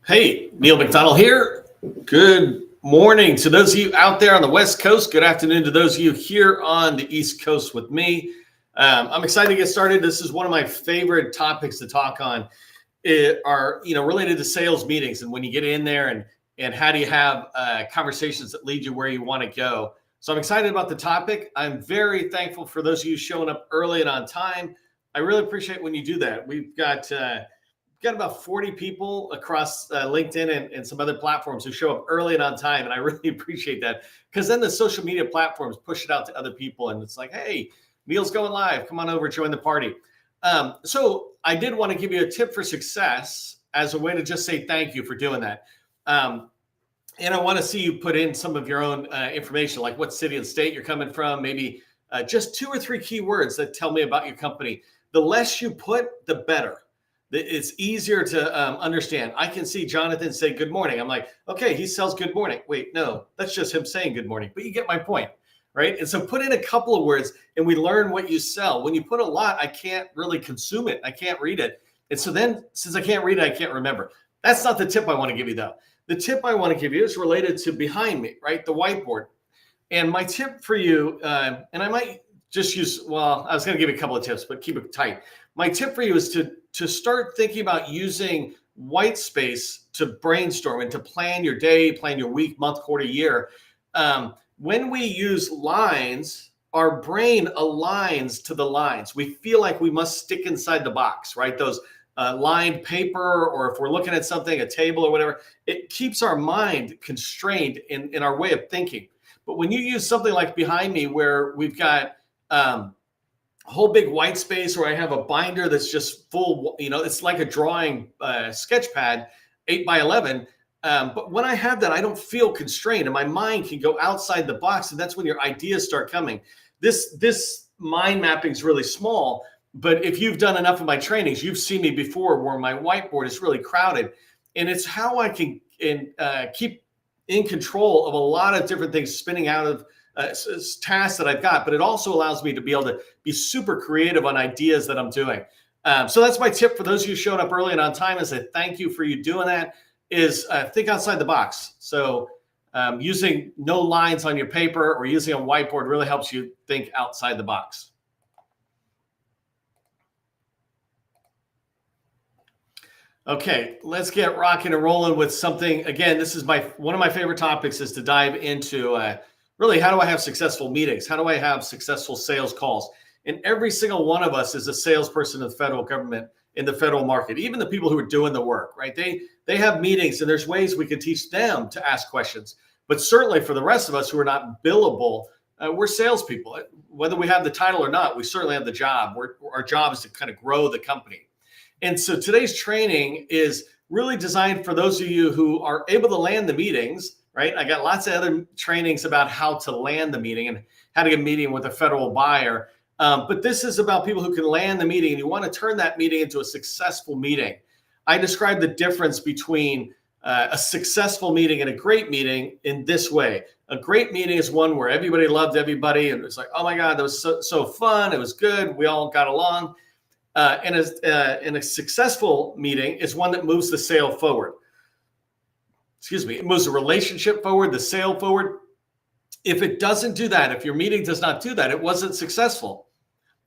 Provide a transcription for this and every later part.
Hey, Neil McDonald here. Good morning to those of you out there on the West Coast. Good afternoon to those of you here on the East Coast with me. I'm excited to get started. This is one of my favorite topics to talk on. It are related to sales meetings and when you get in there and how do you have conversations that lead you where you want to go. So I'm excited about the topic. I'm very thankful for those of you showing up early and on time. I really appreciate when you do that. We've got about 40 people across LinkedIn and some other platforms who show up early and on time. And I really appreciate that because then the social media platforms push it out to other people. And it's like, hey, Neil's going live. Come on over, join the party. So I did want to give you a tip for success as a way to just say thank you for doing that. And I want to see you put in some of your own information, like what city and state you're coming from, maybe just 2 or 3 keywords that tell me about your company. The less you put, the better. It's easier to understand. I can see Jonathan say good morning. I'm like, okay, he sells good morning. Wait, no, that's just him saying good morning. But you get my point, right? And so put in a couple of words and we learn what you sell. When you put a lot, I can't really consume it. I can't read it. And so then since I can't read it, I can't remember. That's not the tip I want to give you though. The tip I want to give you is related to behind me, right? The whiteboard. And my tip for you, and I might just use, well, I was going to give you a couple of tips, but keep it tight. My tip for you is to start thinking about using white space to brainstorm and to plan your day, plan your week, month, quarter, year. When we use lines, our brain aligns to the lines. We feel like we must stick inside the box, right? Those lined paper, or if we're looking at something, a table or whatever, it keeps our mind constrained in our way of thinking. But when you use something like behind me, where we've got a whole big white space, or I have a binder that's just full, it's like a drawing sketch pad, 8 by 11. But when I have that, I don't feel constrained and my mind can go outside the box. And that's when your ideas start coming. This mind mapping is really small, but if you've done enough of my trainings, you've seen me before where my whiteboard is really crowded. And it's how I can keep in control of a lot of different things spinning out of tasks that I've got, but it also allows me to be able to be super creative on ideas that I'm doing. So that's my tip for those of you showing up early and on time, is a thank you for you doing that, is think outside the box. So using no lines on your paper or using a whiteboard really helps you think outside the box. Okay, let's get rocking and rolling with something. Again, this is one of my favorite topics, is to dive into really, how do I have successful meetings? How do I have successful sales calls? And every single one of us is a salesperson in the federal government, in the federal market, even the people who are doing the work, right? They have meetings, and there's ways we can teach them to ask questions. But certainly for the rest of us who are not billable, we're salespeople. Whether we have the title or not, we certainly have the job. Our job is to kind of grow the company. And so today's training is really designed for those of you who are able to land the meetings, right? I got lots of other trainings about how to land the meeting and how to get a meeting with a federal buyer. But this is about people who can land the meeting, and you want to turn that meeting into a successful meeting. I describe the difference between a successful meeting and a great meeting in this way. A great meeting is one where everybody loved everybody, and it's like, oh my God, that was so fun. It was good. We all got along. And a successful meeting is one that moves the sale forward. It moves the relationship forward, the sale forward. If it doesn't do that, if your meeting does not do that, it wasn't successful.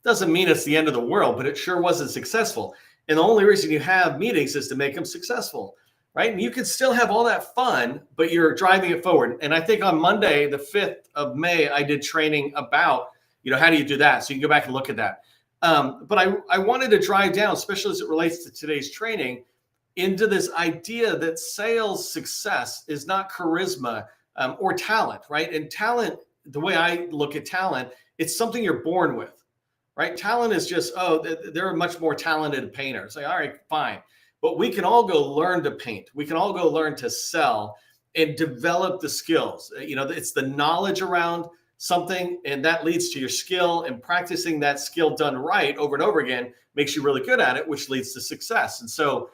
Doesn't mean it's the end of the world, but it sure wasn't successful. And the only reason you have meetings is to make them successful, right? And you can still have all that fun, but you're driving it forward. And I think on Monday, the 5th of May, I did training about, how do you do that? So you can go back and look at that. But I wanted to drive down, especially as it relates to today's training, into this idea that sales success is not charisma or talent, right? And talent, the way I look at talent, it's something you're born with, right? Talent is just, they're a much more talented painter. It's like, all right, fine. But we can all go learn to paint. We can all go learn to sell and develop the skills. It's the knowledge around something, and that leads to your skill, and practicing that skill done right over and over again makes you really good at it, which leads to success. And so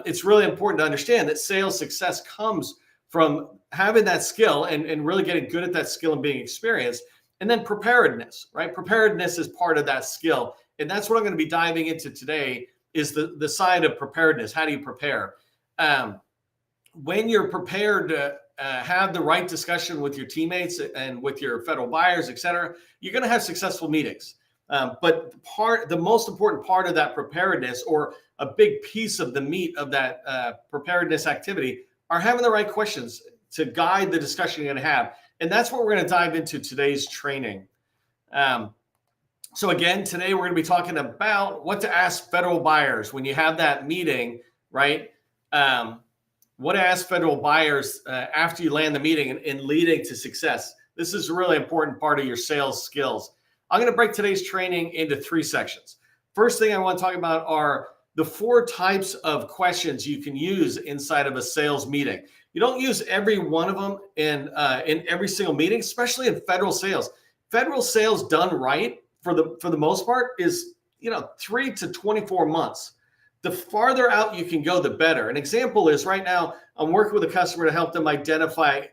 it's really important to understand that sales success comes from having that skill and really getting good at that skill and being experienced. And then preparedness, right? Preparedness is part of that skill. And that's what I'm going to be diving into today, is the side of preparedness. How do you prepare? when you're prepared to have the right discussion with your teammates and with your federal buyers, et cetera, you're going to have successful meetings. But the most important part of that preparedness, or a big piece of the meat of that preparedness activity, are having the right questions to guide the discussion you're going to have. And that's what we're going to dive into today's training. So again, today we're going to be talking about what to ask federal buyers when you have that meeting, right? What to ask federal buyers after you land the meeting and leading to success. This is a really important part of your sales skills. I'm going to break today's training into 3 sections. First thing I want to talk about are the 4 types of questions you can use inside of a sales meeting. You don't use every one of them in every single meeting, especially in federal sales. Federal sales done right, for the most part, is 3 to 24 months. The farther out you can go, the better. An example is right now I'm working with a customer to help them identify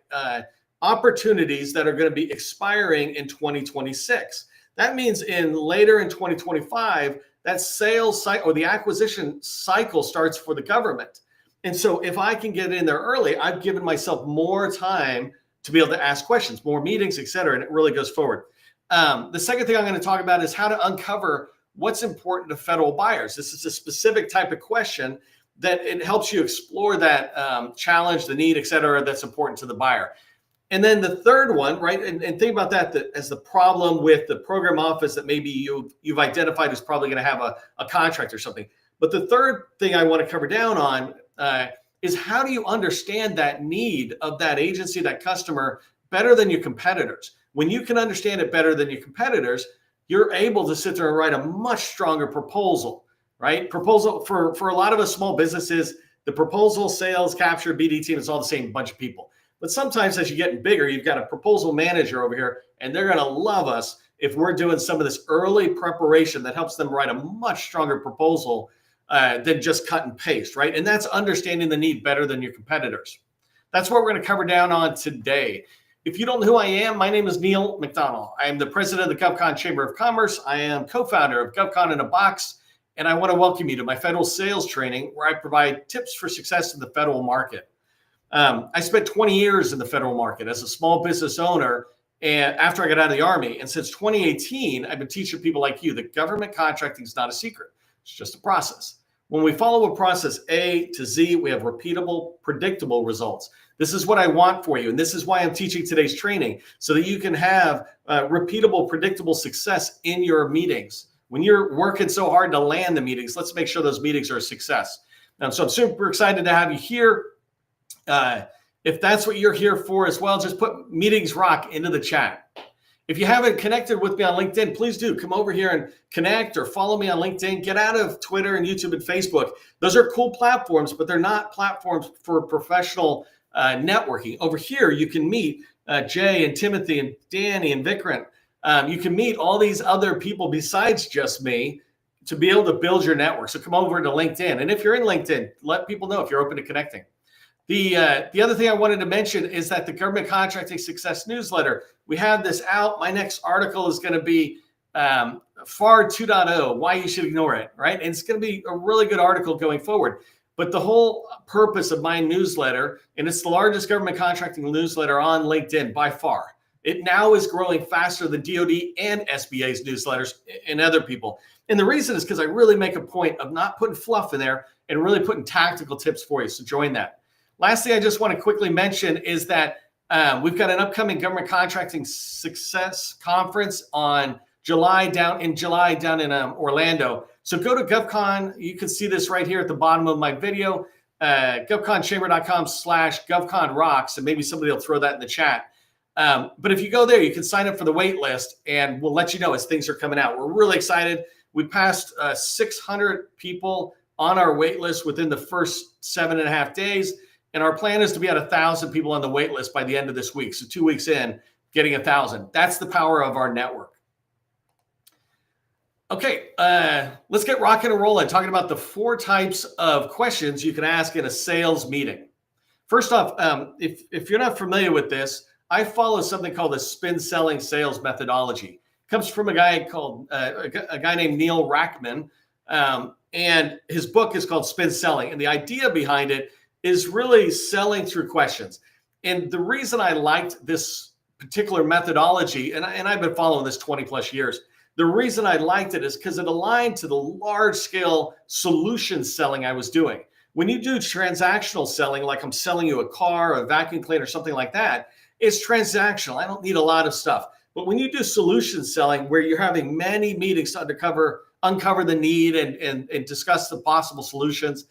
opportunities that are going to be expiring in 2026. That means later in 2025, that sales cycle or the acquisition cycle starts for the government. And so if I can get in there early, I've given myself more time to be able to ask questions, more meetings, et cetera, and it really goes forward. The second thing I'm going to talk about is how to uncover what's important to federal buyers. This is a specific type of question that it helps you explore that challenge, the need, et cetera, that's important to the buyer. And then the third one, right, and think about that as the problem with the program office that maybe you've identified is probably going to have a contract or something. But the third thing I want to cover down on is how do you understand that need of that agency, that customer, better than your competitors? When you can understand it better than your competitors, you're able to sit there and write a much stronger proposal, right? Proposal for a lot of us small businesses, the proposal, sales, capture, BD team is all the same bunch of people. But sometimes as you're getting bigger, you've got a proposal manager over here, and they're going to love us if we're doing some of this early preparation that helps them write a much stronger proposal than just cut and paste, right? And that's understanding the need better than your competitors. That's what we're going to cover down on today. If you don't know who I am, my name is Neil McDonald. I am the president of the GovCon Chamber of Commerce. I am co-founder of GovCon in a Box, and I want to welcome you to my federal sales training where I provide tips for success in the federal market. I spent 20 years in the federal market as a small business owner and after I got out of the Army. And since 2018, I've been teaching people like you that government contracting is not a secret. It's just a process. When we follow a process A to Z, we have repeatable, predictable results. This is what I want for you. And this is why I'm teaching today's training, so that you can have repeatable, predictable success in your meetings. When you're working so hard to land the meetings, let's make sure those meetings are a success. So I'm super excited to have you here. If that's what you're here for as well, just put Meetings Rock into the chat. If you haven't connected with me on LinkedIn, please do come over here and connect or follow me on LinkedIn. Get out of Twitter and YouTube and Facebook. Those are cool platforms, but they're not platforms for professional networking. Over here, you can meet Jay and Timothy and Danny and Vikrant. You can meet all these other people besides just me to be able to build your network. So come over to LinkedIn. And if you're in LinkedIn, let people know if you're open to connecting. The other thing I wanted to mention is that the Government Contracting Success Newsletter, we have this out. My next article is going to be FAR 2.0, why you should ignore it, right? And it's going to be a really good article going forward. But the whole purpose of my newsletter, and it's the largest government contracting newsletter on LinkedIn by far. It now is growing faster than DoD and SBA's newsletters and other people. And the reason is because I really make a point of not putting fluff in there and really putting tactical tips for you. So join that. Last thing I just want to quickly mention is that we've got an upcoming government contracting success conference on July down in Orlando. So go to GovCon. You can see this right here at the bottom of my video, govconchamber.com/GovConRocks, and maybe somebody will throw that in the chat. But if you go there, you can sign up for the wait list, and we'll let you know as things are coming out. We're really excited. We passed 600 people on our wait list within the first 7.5 days. And our plan is to be at 1,000 people on the wait list by the end of this week. So 2 weeks in, getting 1,000. That's the power of our network. Okay, let's get rocking and rolling, talking about the 4 types of questions you can ask in a sales meeting. First off, if you're not familiar with this, I follow something called the spin selling sales methodology. It comes from a guy named Neil Rackman, and his book is called Spin Selling. And the idea behind it is really selling through questions. And the reason I liked this particular methodology, and I've been following this 20 plus years, the reason I liked it is because it aligned to the large scale solution selling I was doing. When you do transactional selling, like I'm selling you a car, a vacuum cleaner, something like that, it's transactional. I don't need a lot of stuff. But when you do solution selling, where you're having many meetings to uncover the need and discuss the possible solutions,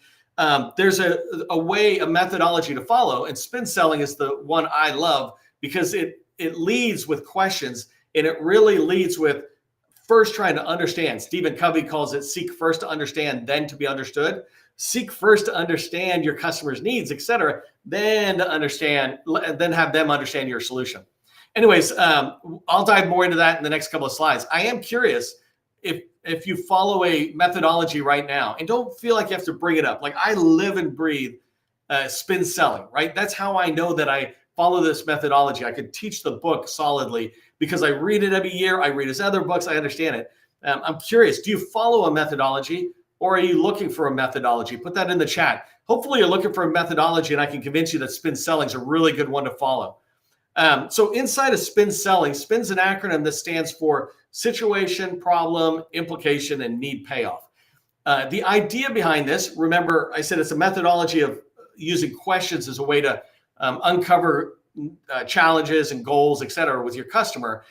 there's a methodology to follow. And spin selling is the one I love because it leads with questions, and it really leads with first trying to understand. Stephen Covey calls it seek first to understand, then to be understood. Seek first to understand your customer's needs, et cetera, then have them understand your solution. Anyways, I'll dive more into that in the next couple of slides. I am curious if you follow a methodology right now, and don't feel like you have to bring it up. Like I live and breathe spin selling, right? That's how I know that I follow this methodology. I could teach the book solidly because I read it every year. I read his other books. I understand it. I'm curious, do you follow a methodology, or are you looking for a methodology? Put that in the chat. Hopefully you're looking for a methodology, and I can convince you that spin selling is a really good one to follow. So inside of spin selling, spin's an acronym that stands for situation, problem, implication, and need payoff. The idea behind this, remember I said it's a methodology of using questions as a way to uncover challenges and goals, et cetera, with your customer.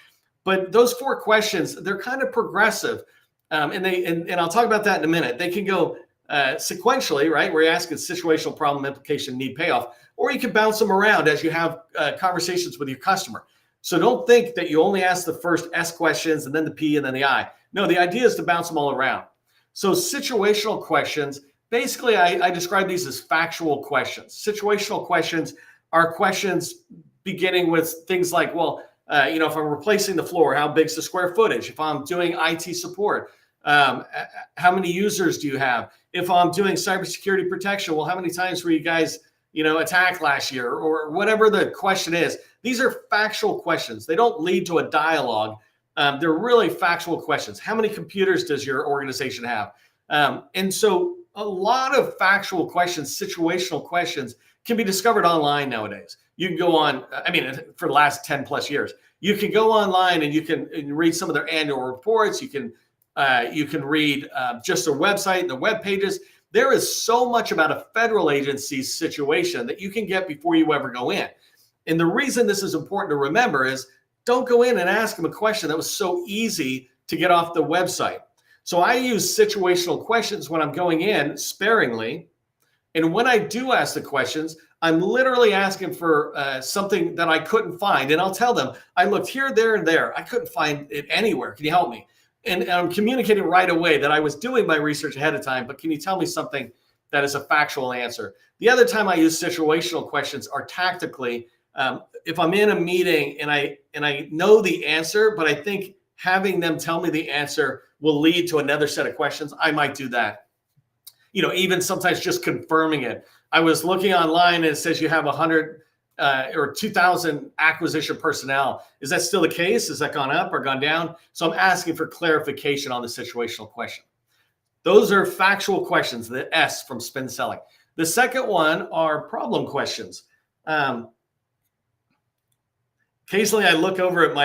But those 4 questions, they're kind of progressive. And I'll talk about that in a minute. They can go sequentially, right? Where you're asking situational, problem, implication, need, payoff, or you can bounce them around as you have conversations with your customer. So don't think that you only ask the first S questions and then the P and then the I. No, the idea is to bounce them all around. So situational questions, basically I describe these as factual questions. Situational questions are questions beginning with things like, well, if I'm replacing the floor, how big's the square footage? If I'm doing IT support, how many users do you have? If I'm doing cybersecurity protection, well, how many times were you guys, attacked last year, or whatever the question is? These are factual questions. They don't lead to a dialogue. They're really factual questions. How many computers does your organization have? And so a lot of factual questions, situational questions, can be discovered online nowadays. You can go on, for the last 10 plus years, you can go online and you can read some of their annual reports. You can read just their website, the web pages. There is so much about a federal agency's situation that you can get before you ever go in. And the reason this is important to remember is don't go in and ask them a question that was so easy to get off the website. So I use situational questions when I'm going in sparingly. And when I do ask the questions, I'm literally asking for something that I couldn't find. And I'll tell them, I looked here, there, and there. I couldn't find it anywhere. Can you help me? And I'm communicating right away that I was doing my research ahead of time, but can you tell me something that is a factual answer? The other time I use situational questions are tactically. If I'm in a meeting and I know the answer, but I think having them tell me the answer will lead to another set of questions, I might do that. Even sometimes just confirming it. I was looking online and it says you have 100 or 2,000 acquisition personnel. Is that still the case? Has that gone up or gone down? So I'm asking for clarification on the situational question. Those are factual questions, the S from spin selling. The second one are problem questions. Occasionally I look over at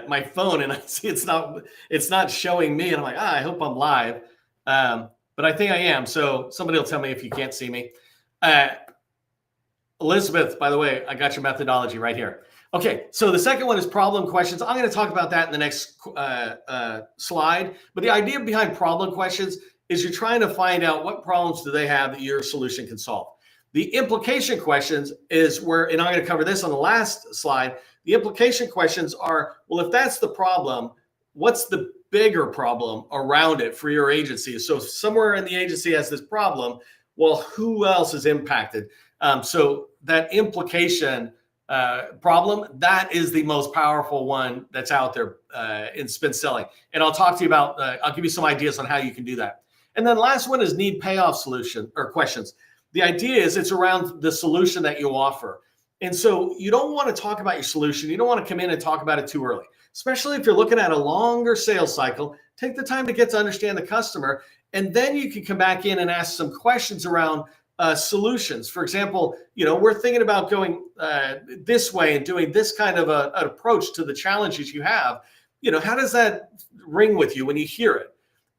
my phone and I see it's not showing me, and I'm like, I hope I'm live. But I think I am. So somebody will tell me if you can't see me. Elizabeth, by the way, I got your methodology right here. Okay, so the second one is problem questions. I'm going to talk about that in the next slide. But the idea behind problem questions is you're trying to find out what problems do they have that your solution can solve. The implication questions is where, and I'm going to cover this on the last slide. The implication questions are, well, if that's the problem, what's the bigger problem around it for your agency? So somewhere in the agency has this problem. Well, who else is impacted? So that implication problem, that is the most powerful one that's out there in spin selling. And I'll talk to you about, I'll give you some ideas on how you can do that. And then last one is need payoff solution or questions. The idea is it's around the solution that you offer. And so you don't want to talk about your solution. You don't want to come in and talk about it too early, especially if you're looking at a longer sales cycle. Take the time to get to understand the customer. And then you can come back in and ask some questions around solutions. For example, we're thinking about going this way and doing this kind of an approach to the challenges you have. How does that ring with you when you hear it?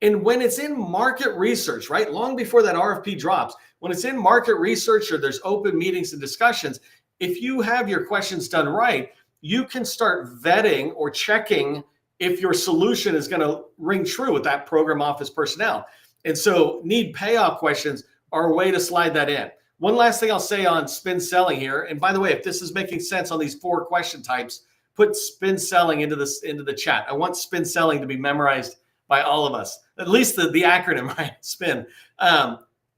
And when it's in market research, right, long before that RFP drops, when it's in market research or there's open meetings and discussions, if you have your questions done right, you can start vetting or checking if your solution is going to ring true with that program office personnel. And so need payoff questions are a way to slide that in. One last thing I'll say on spin selling here. And by the way, if this is making sense on these 4 question types, put spin selling into the chat. I want spin selling to be memorized by all of us, at least the acronym, right? Spin.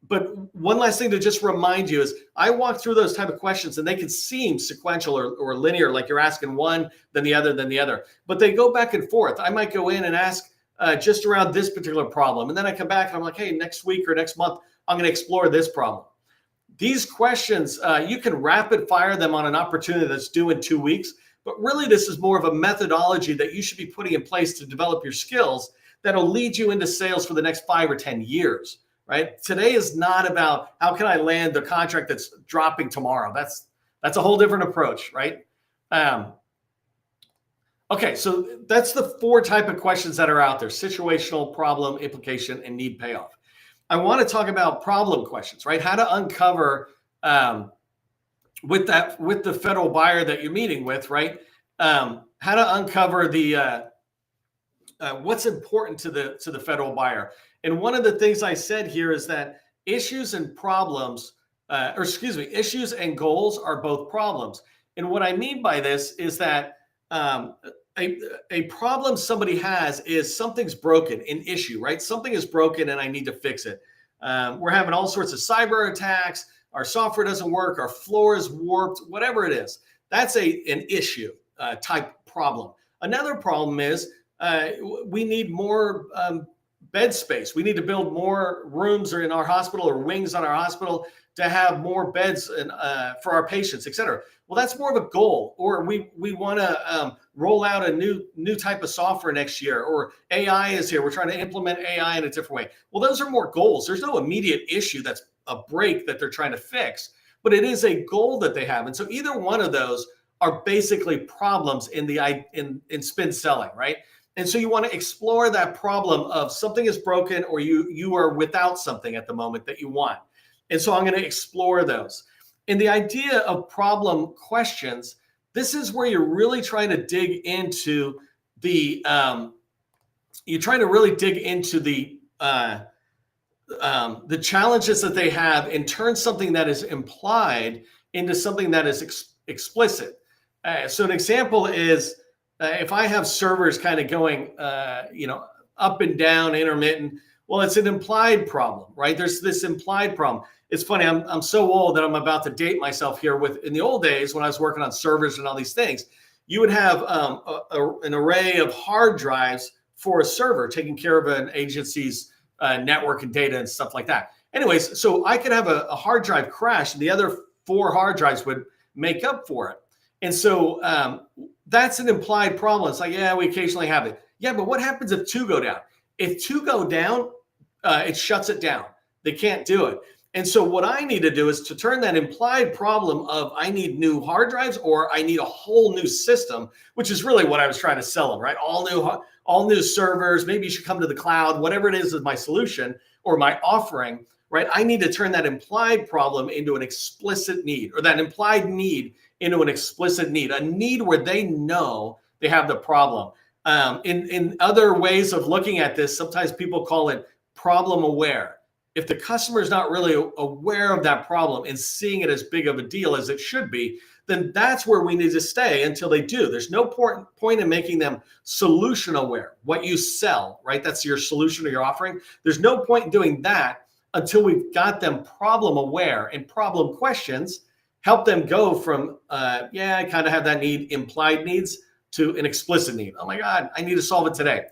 But one last thing to just remind you is I walk through those type of questions and they can seem sequential or linear, like you're asking one, then the other, but they go back and forth. I might go in and ask just around this particular problem. And then I come back and I'm like, hey, next week or next month, I'm going to explore this problem. These questions, you can rapid fire them on an opportunity that's due in 2 weeks, but really this is more of a methodology that you should be putting in place to develop your skills that'll lead you into sales for the next 5 or 10 years. Right? Today is not about how can I land the contract that's dropping tomorrow. That's a whole different approach, right? Okay, so that's the 4 type of questions that are out there: situational, problem, implication, and need payoff. I want to talk about problem questions, right? How to uncover with the federal buyer that you're meeting with, right? How to uncover the what's important to the federal buyer. And one of the things I said here is that issues and goals are both problems. And what I mean by this is that a problem somebody has is something's broken, an issue, right? Something is broken and I need to fix it. We're having all sorts of cyber attacks. Our software doesn't work. Our floor is warped, whatever it is. That's an issue type problem. Another problem is we need more bed space. We need to build more rooms in our hospital or wings on our hospital to have more beds for our patients, et cetera. Well, that's more of a goal. Or we want to roll out a new type of software next year, or AI is here. We're trying to implement AI in a different way. Well, those are more goals. There's no immediate issue that's a break that they're trying to fix, but it is a goal that they have. And so either one of those are basically problems in spin selling, right? And so you want to explore that problem of something is broken or you are without something at the moment that you want. And so I'm going to explore those. And the idea of problem questions, this is where you're really trying to dig into the challenges that they have and turn something that is implied into something that is explicit. So an example is, if I have servers kind of going, up and down, intermittent, well, it's an implied problem, right? There's this implied problem. It's funny. I'm so old that I'm about to date myself here. In the old days when I was working on servers and all these things, you would have an array of hard drives for a server taking care of an agency's network and data and stuff like that. Anyways, so I could have a hard drive crash and the other 4 hard drives would make up for it. And so that's an implied problem. It's like, yeah, we occasionally have it. Yeah, but what happens if 2 go down? If 2 go down, it shuts it down. They can't do it. And so what I need to do is to turn that implied problem of I need new hard drives or I need a whole new system, which is really what I was trying to sell them, right? All new servers. Maybe you should come to the cloud. Whatever it is my solution or my offering, right? I need to turn that implied problem into an explicit need, or that implied need into an explicit need, a need where they know they have the problem. In other ways of looking at this, sometimes people call it problem aware. If the customer is not really aware of that problem and seeing it as big of a deal as it should be, then that's where we need to stay until they do. There's no point in making them solution aware. What you sell, right? That's your solution or your offering. There's no point in doing that until we've got them problem aware, and problem questions help them go from, I kind of have that need, implied needs, to an explicit need. Oh my God, I need to solve it today.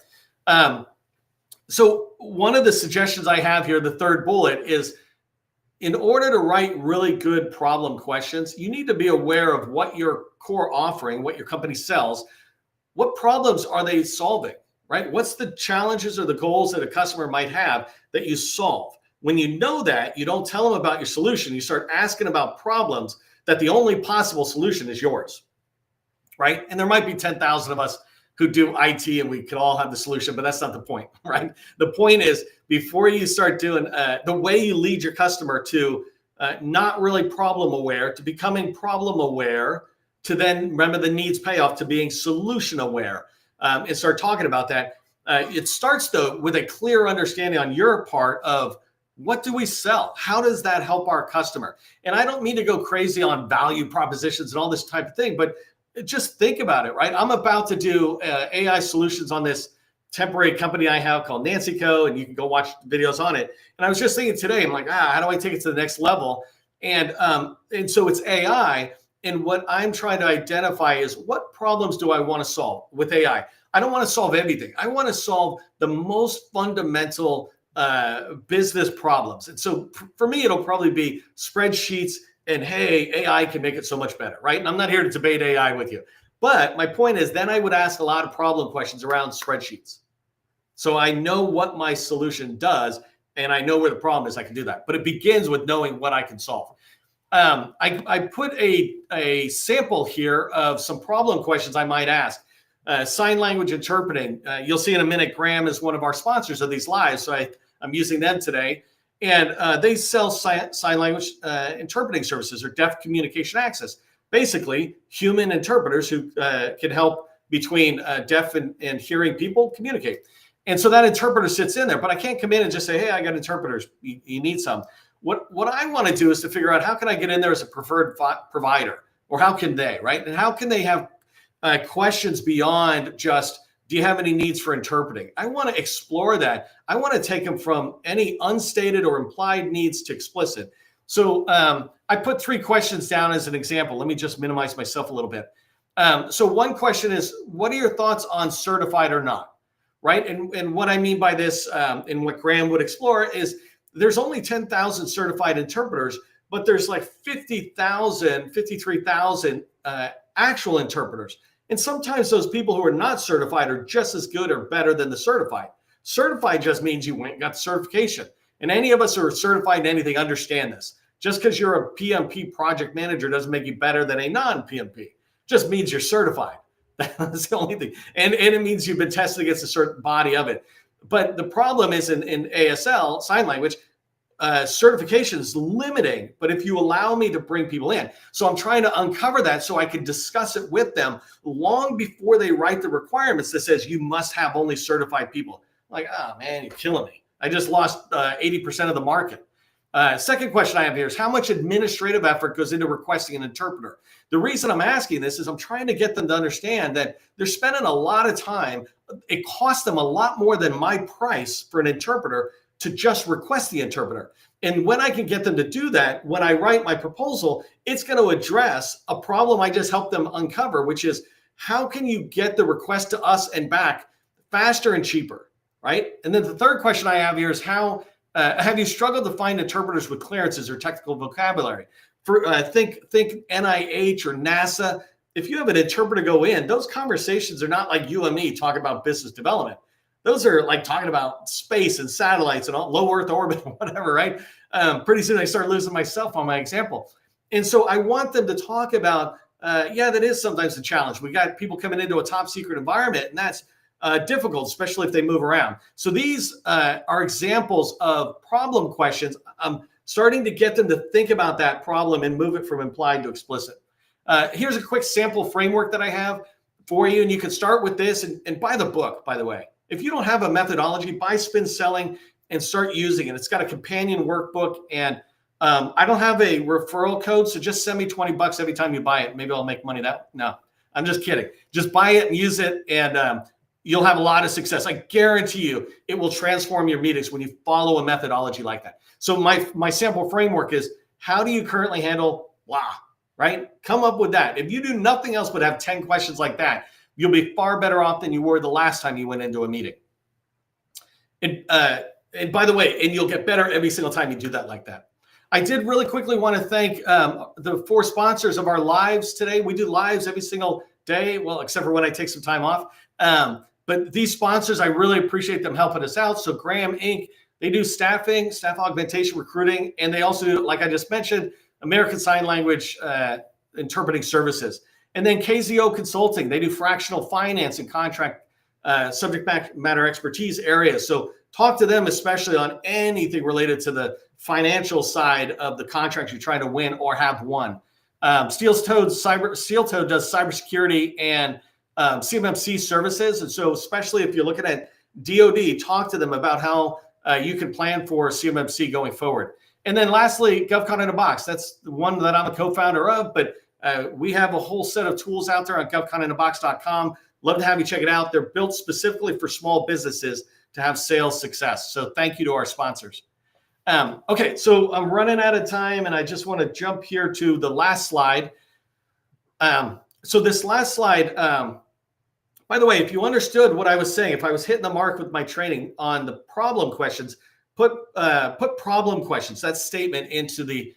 So one of the suggestions I have here, the third bullet, is in order to write really good problem questions, you need to be aware of what your core offering, what your company sells, what problems are they solving, right? What's the challenges or the goals that a customer might have that you solve? When you know that, you don't tell them about your solution. You start asking about problems that the only possible solution is yours, right? And there might be 10,000 of us who do IT and we could all have the solution, but that's not the point, right? The point is before you start doing the way you lead your customer to not really problem aware, to becoming problem aware, to then remember the needs payoff, to being solution aware, and start talking about that. It starts though with a clear understanding on your part of what do we sell? How does that help our customer? And I don't mean to go crazy on value propositions and all this type of thing, but just think about it, right? I'm about to do AI solutions on this temporary company I have called Nancy Co. And you can go watch videos on it. And I was just thinking today, I'm like, how do I take it to the next level? And so it's AI. And what I'm trying to identify is what problems do I want to solve with AI? I don't want to solve everything. I want to solve the most fundamental business problems. And so for me, it'll probably be spreadsheets and hey, AI can make it so much better, right? And I'm not here to debate AI with you. But my point is then I would ask a lot of problem questions around spreadsheets. So I know what my solution does and I know where the problem is. I can do that. But it begins with knowing what I can solve. I put a sample here of some problem questions I might ask. Sign language interpreting. You'll see in a minute, Graham is one of our sponsors of these lives. So I'm using them today. And they sell sign language interpreting services or deaf communication access. Basically, human interpreters who can help between deaf and hearing people communicate. And so that interpreter sits in there, but I can't come in and just say, hey, I got interpreters. You need some. What I want to do is to figure out how can I get in there as a preferred provider, or how can they, right? And how can they have questions beyond just, do you have any needs for interpreting? I want to explore that. I want to take them from any unstated or implied needs to explicit. So I put 3 questions down as an example. Let me just minimize myself a little bit. So one question is, what are your thoughts on certified or not? Right? And what I mean by this and what Graham would explore is there's only 10,000 certified interpreters, but there's like 50,000, 53,000 actual interpreters. And sometimes those people who are not certified are just as good or better than the certified. Certified just means you went and got the certification. And any of us who are certified in anything understand this. Just because you're a PMP project manager doesn't make you better than a non-PMP. Just means you're certified. That's the only thing. And it means you've been tested against a certain body of it. But the problem is in ASL, sign language, certification is limiting, but if you allow me to bring people in. So I'm trying to uncover that so I can discuss it with them long before they write the requirements that says you must have only certified people. Like, oh man, you're killing me. I just lost 80% of the market. Second question I have here is how much administrative effort goes into requesting an interpreter? The reason I'm asking this is I'm trying to get them to understand that they're spending a lot of time. It costs them a lot more than my price for an interpreter to just request the interpreter. And when I can get them to do that, when I write my proposal, it's going to address a problem I just helped them uncover, which is how can you get the request to us and back faster and cheaper, right? And then the third question I have here is how have you struggled to find interpreters with clearances or technical vocabulary? For think NIH or NASA. If you have an interpreter go in, those conversations are not like you and me talking about business development. Those are like talking about space and satellites and all, low Earth orbit and whatever, right? Pretty soon I start losing myself on my example. And so I want them to talk about, yeah, that is sometimes a challenge. We got people coming into a top secret environment, and that's difficult, especially if they move around. So these are examples of problem questions. I'm starting to get them to think about that problem and move it from implied to explicit. Here's a quick sample framework that I have for you, and you can start with this and buy the book, by the way. If you don't have a methodology, buy Spin Selling and start using it. It's got a companion workbook, and I don't have a referral code, so just send me $20 every time you buy it. Maybe I'll make money that. No, I'm just kidding. Just buy it and use it, and you'll have a lot of success. I guarantee you it will transform your meetings when you follow a methodology like that. So my sample framework is, how do you currently handle blah, right? Come up with that. If you do nothing else but have 10 questions like that, you'll be far better off than you were the last time you went into a meeting. And by the way, and you'll get better every single time you do that like that. I did really quickly want to thank the 4 sponsors of our lives today. We do lives every single day, well, except for when I take some time off. But these sponsors, I really appreciate them helping us out. So Graham Inc., They do staffing, staff augmentation, recruiting, and they also do, like I just mentioned, American Sign Language interpreting services. And then KZO Consulting, they do fractional finance and contract subject matter expertise areas. So talk to them, especially on anything related to the financial side of the contracts you're trying to win or have won. Steel Toe does cybersecurity and CMMC services. And so especially if you're looking at DoD, talk to them about how you can plan for CMMC going forward. And then lastly, GovCon in a Box. That's the one that I'm a co-founder of, but we have a whole set of tools out there on govconinabox.com. Love to have you check it out. They're built specifically for small businesses to have sales success. So thank you to our sponsors. Okay, so I'm running out of time, and I just want to jump here to the last slide. So this last slide, by the way, if you understood what I was saying, if I was hitting the mark with my training on the problem questions, put problem questions, that statement, into the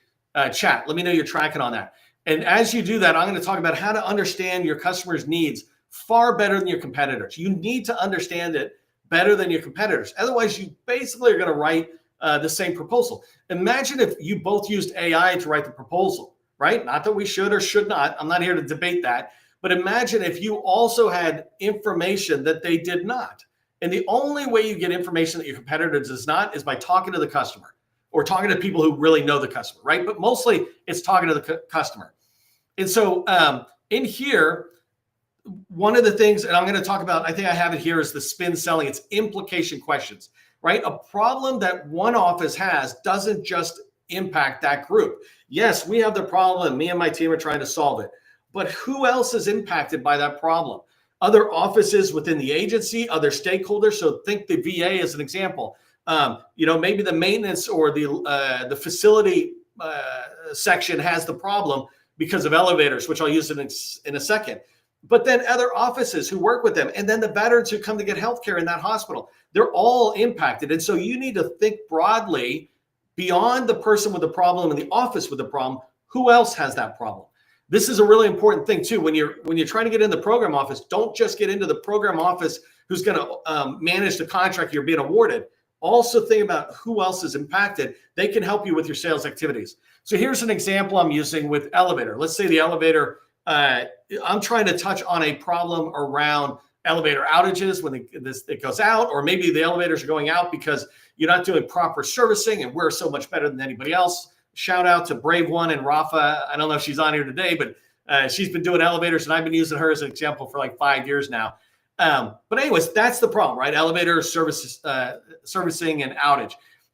chat. Let me know you're tracking on that. And as you do that, I'm going to talk about how to understand your customers' needs far better than your competitors. You need to understand it better than your competitors. Otherwise, you basically are going to write the same proposal. Imagine if you both used AI to write the proposal, right? Not that we should or should not. I'm not here to debate that. But imagine if you also had information that they did not. And the only way you get information that your competitor does not is by talking to the customer or talking to people who really know the customer, right? But mostly it's talking to the customer. And so in here, one of the things, and I'm going to talk about, I think I have it here, is the spin selling. It's implication questions, right? A problem that one office has doesn't just impact that group. Yes, we have the problem, and me and my team are trying to solve it. But who else is impacted by that problem? Other offices within the agency, other stakeholders. So think the VA as an example. Maybe the maintenance or the facility section has the problem because of elevators, which I'll use in a second. But then other offices who work with them, and then the veterans who come to get healthcare in that hospital, they're all impacted. And so you need to think broadly beyond the person with the problem in the office with the problem. Who else has that problem? This is a really important thing too. When you're trying to get in the program office, don't just get into the program office who's going to manage the contract you're being awarded. Also think about who else is impacted. They can help you with your sales activities. So here's an example I'm using with elevator. Let's say the elevator, I'm trying to touch on a problem around elevator outages when it goes out, or maybe the elevators are going out because you're not doing proper servicing and we're so much better than anybody else. Shout out to Brave One and Rafa. I don't know if she's on here today, but she's been doing elevators and I've been using her as an example for like 5 years now. But anyways, that's the problem, right? Elevator services, servicing and outage.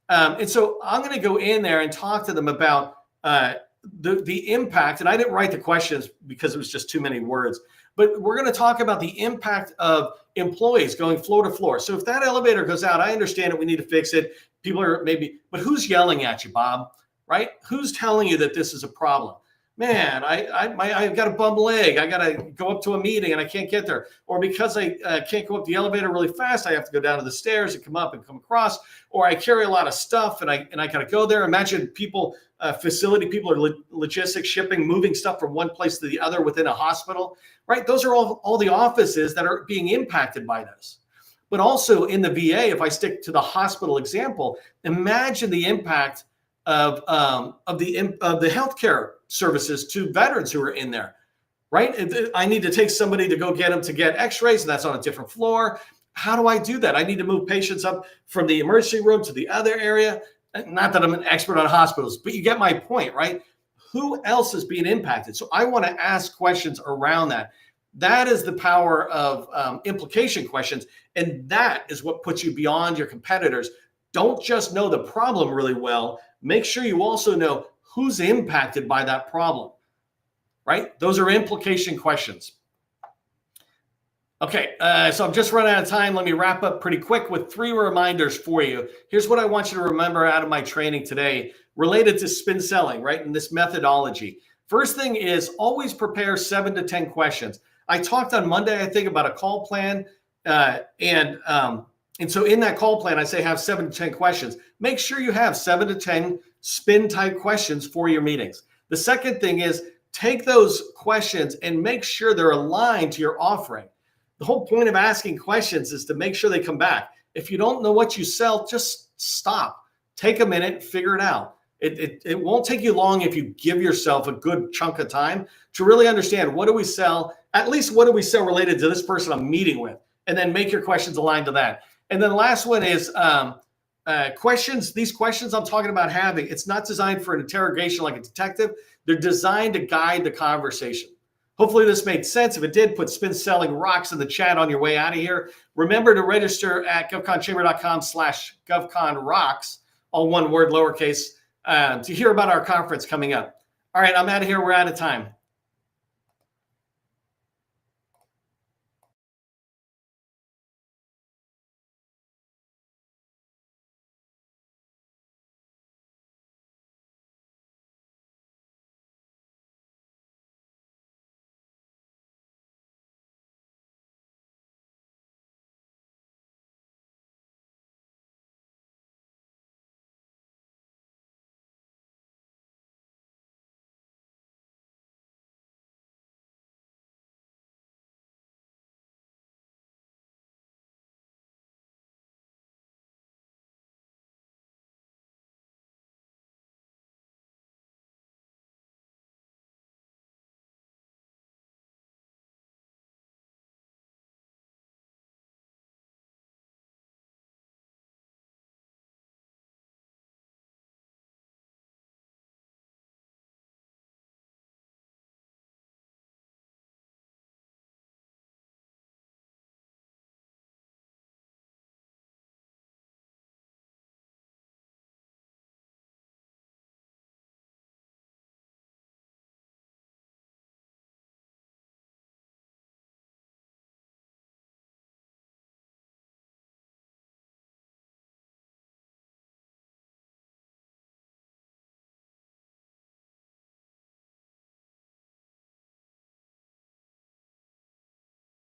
And so I'm going to go in there and talk to them about the impact. And I didn't write the questions because it was just too many words. But we're going to talk about the impact of employees going floor to floor. So if that elevator goes out, I understand it. We need to fix it. People are but who's yelling at you, Bob? Right? Who's telling you that this is a problem? Man, I've got a bum leg. I got to go up to a meeting and I can't get there. Or because I can't go up the elevator really fast, I have to go down to the stairs and come up and come across. Or I carry a lot of stuff and I got to go there. Imagine people, facility people are logistics, shipping, moving stuff from one place to the other within a hospital, right? Those are all the offices that are being impacted by this. But also in the VA, if I stick to the hospital example, imagine the impact of the healthcare services to veterans who are in there, right? I need to take somebody to go get them to get x-rays, and that's on a different floor. How do I do that? I need to move patients up from the emergency room to the other area. Not that I'm an expert on hospitals, but you get my point, right? Who else is being impacted? So I want to ask questions around that. That is the power of implication questions, and that is what puts you beyond your competitors. Don't just know the problem really well. Make sure you also know who's impacted by that problem, right? Those are implication questions. Okay, so I'm just running out of time. Let me wrap up pretty quick with 3 reminders for you. Here's what I want you to remember out of my training today related to spin selling, right? And this methodology. First thing is always prepare 7 to 10 questions. I talked on Monday, I think, about a call plan. And so in that call plan, I say have 7 to 10 questions. Make sure you have 7 to 10 spin type questions for your meetings. The second thing is take those questions and make sure they're aligned to your offering. The whole point of asking questions is to make sure they come back. If you don't know what you sell, just stop, take a minute, figure it out. It won't take you long if you give yourself a good chunk of time to really understand, what do we sell? At least what do we sell related to this person I'm meeting with? And then make your questions aligned to that. And then the last one is questions. These questions I'm talking about having, it's not designed for an interrogation like a detective. They're designed to guide the conversation. Hopefully this made sense. If it did, put Spin Selling Rocks in the chat on your way out of here. Remember to register at govconchamber.com/govconrocks, all one word, lowercase, to hear about our conference coming up. All right, I'm out of here. We're out of time.